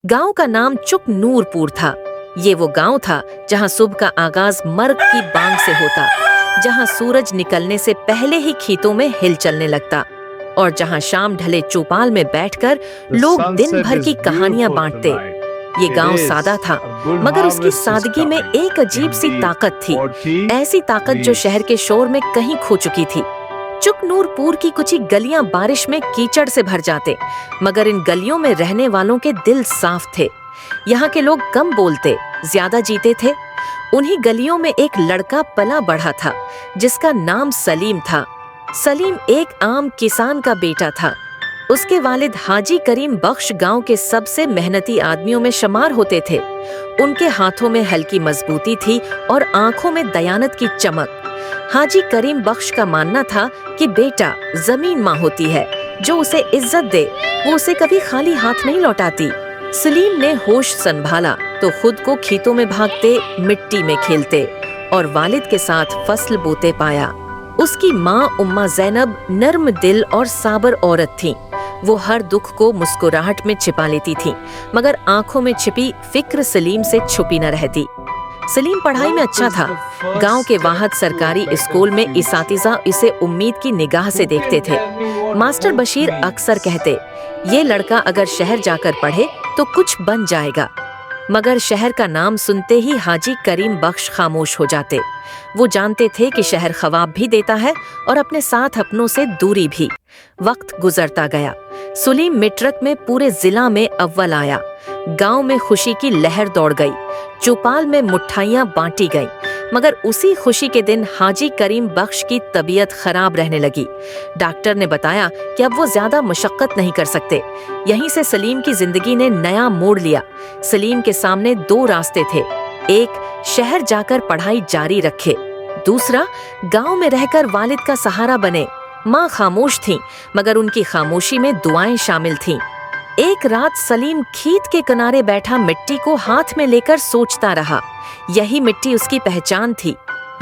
गांव का नाम चुक नूरपुर था। ये वो गांव था जहां सुबह का आगाज मर्ग की बांग से होता, जहां सूरज निकलने से पहले ही खेतों में हिल चलने लगता और जहां शाम ढले चौपाल में बैठकर लोग दिन भर की कहानियां बांटते। ये गांव सादा था, मगर उसकी सादगी में एक अजीब सी ताकत थी, ऐसी ताकत जो शहर के शोर में कहीं खो चुकी थी। चुक नूरपुर की कुछ ही गलियां बारिश में कीचड़ से भर जाते, मगर इन गलियों में रहने वालों के दिल साफ थे। यहाँ के लोग कम बोलते, ज्यादा जीते थे। उन्हीं गलियों में एक लड़का पला बढ़ा था जिसका नाम सलीम था। सलीम एक आम किसान का बेटा था। उसके वालिद हाजी करीम बख्श गांव के सबसे मेहनती आदमियों में शुमार होते थे। उनके हाथों में हल्की मजबूती थी और आंखों में दयानत की चमक। हाजी करीम बख्श का मानना था कि बेटा जमीन माँ होती है, जो उसे इज्जत दे वो उसे कभी खाली हाथ नहीं लौटाती। सलीम ने होश संभाला तो खुद को खेतों में भागते, मिट्टी में खेलते और वालिद के साथ फसल बोते पाया। उसकी माँ उम्मा जैनब नर्म दिल और साबर औरत थी। वो हर दुख को मुस्कुराहट में छिपा लेती थी, मगर आंखों में छिपी फिक्र सलीम से छुपी न रहती। सलीम पढ़ाई में अच्छा था। गांव के वाहद सरकारी स्कूल में इसातिज़ा इसे उम्मीद की निगाह से देखते थे। मास्टर बशीर अक्सर कहते, ये लड़का अगर शहर जाकर पढ़े तो कुछ बन जाएगा, मगर शहर का नाम सुनते ही हाजी करीम बख्श खामोश हो जाते। वो जानते थे कि शहर ख्वाब भी देता है और अपने साथ अपनों से दूरी भी। वक्त गुजरता गया। सलीम मेट्रिक में पूरे जिला में अव्वल आया। गांव में खुशी की लहर दौड़ गई। चौपाल में मिठाइयां बांटी गईं, मगर उसी खुशी के दिन हाजी करीम बख्श की तबीयत खराब रहने लगी। डॉक्टर ने बताया कि अब वो ज्यादा मशक्कत नहीं कर सकते। यहीं से सलीम की जिंदगी ने नया मोड़ लिया। सलीम के सामने दो रास्ते थे, एक शहर जाकर पढ़ाई जारी रखे, दूसरा गांव में रहकर वालिद का सहारा बने। माँ खामोश थी, मगर उनकी खामोशी में दुआएं शामिल थीं। एक रात सलीम खेत के किनारे बैठा मिट्टी को हाथ में लेकर सोचता रहा। यही मिट्टी उसकी पहचान थी,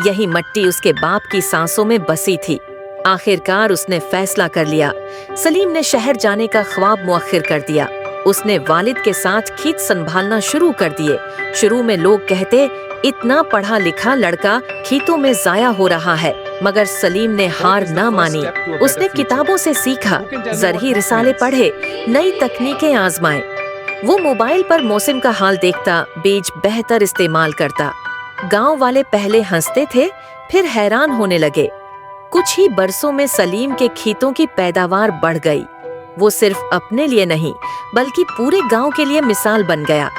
यही मिट्टी उसके बाप की सांसों में बसी थी। आखिरकार उसने फैसला कर लिया। सलीम ने शहर जाने का ख्वाब मुअख्खिर कर दिया। उसने वालिद के साथ खेत संभालना शुरू कर दिए। शुरू में लोग कहते, इतना पढ़ा लिखा लड़का खेतों में जाया हो रहा है, मगर सलीम ने हार ना मानी। उसने किताबों से सीखा, ज़रही रिसाले पढ़े, नई तकनीकें आजमाए। वो मोबाइल पर मौसम का हाल देखता, बीज बेहतर इस्तेमाल करता। गांव वाले पहले हंसते थे, फिर हैरान होने लगे। कुछ ही बरसों में सलीम के खेतों की पैदावार बढ़ गई। वो सिर्फ अपने लिए नहीं, बल्कि पूरे गांव के लिए मिसाल बन गया।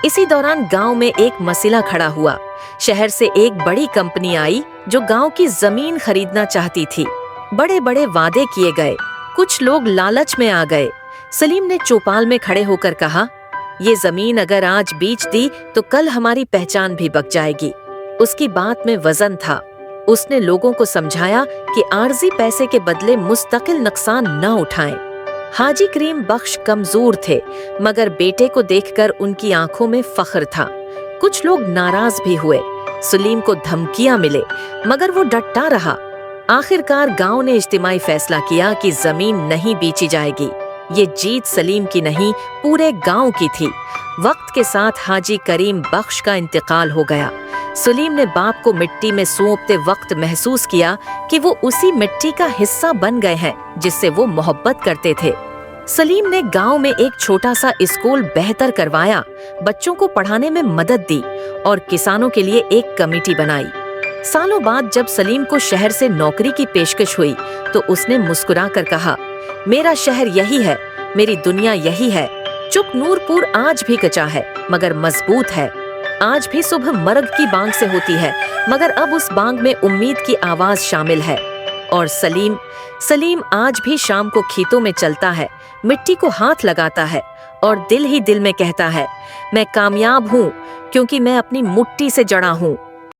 इसी दौरान गांव में एक मसला खड़ा हुआ। शहर से एक बड़ी कंपनी आई जो गांव की जमीन खरीदना चाहती थी। बड़े बड़े वादे किए गए, कुछ लोग लालच में आ गए। सलीम ने चौपाल में खड़े होकर कहा, ये जमीन अगर आज बेच दी तो कल हमारी पहचान भी बक जाएगी। उसकी बात में वजन था। उसने लोगों को समझाया कि आर्जी पैसे के बदले मुस्तकिल नुकसान न उठाएं। हाजी करीम बख्श कमजोर थे, मगर बेटे को देखकर उनकी आंखों में फख्र था। कुछ लोग नाराज भी हुए। सलीम को धमकियां मिले, मगर वो डटा रहा। आखिरकार गांव ने इज्तिमाई फैसला किया कि जमीन नहीं बेची जाएगी। ये जीत सलीम की नहीं, पूरे गांव की थी। वक्त के साथ हाजी करीम बख्श का इंतकाल हो गया। सलीम ने बाप को मिट्टी में सौंपते वक्त महसूस किया कि वो उसी मिट्टी का हिस्सा बन गए हैं जिससे वो मोहब्बत करते थे। सलीम ने गांव में एक छोटा सा स्कूल बेहतर करवाया, बच्चों को पढ़ाने में मदद दी और किसानों के लिए एक कमेटी बनाई। सालों बाद जब सलीम को शहर से नौकरी की पेशकश हुई तो उसने मुस्कुरा कर कहा, मेरा शहर यही है, मेरी दुनिया यही है। चुक नूरपुर आज भी कच्चा है, मगर मजबूत है। आज भी सुबह मर्ग की बांग से होती है, मगर अब उस बांग में उम्मीद की आवाज शामिल है। और सलीम आज भी शाम को खेतों में चलता है, मिट्टी को हाथ लगाता है और दिल ही दिल में कहता है, मैं कामयाब हूँ क्योंकि मैं अपनी मुट्ठी से जड़ा हूँ।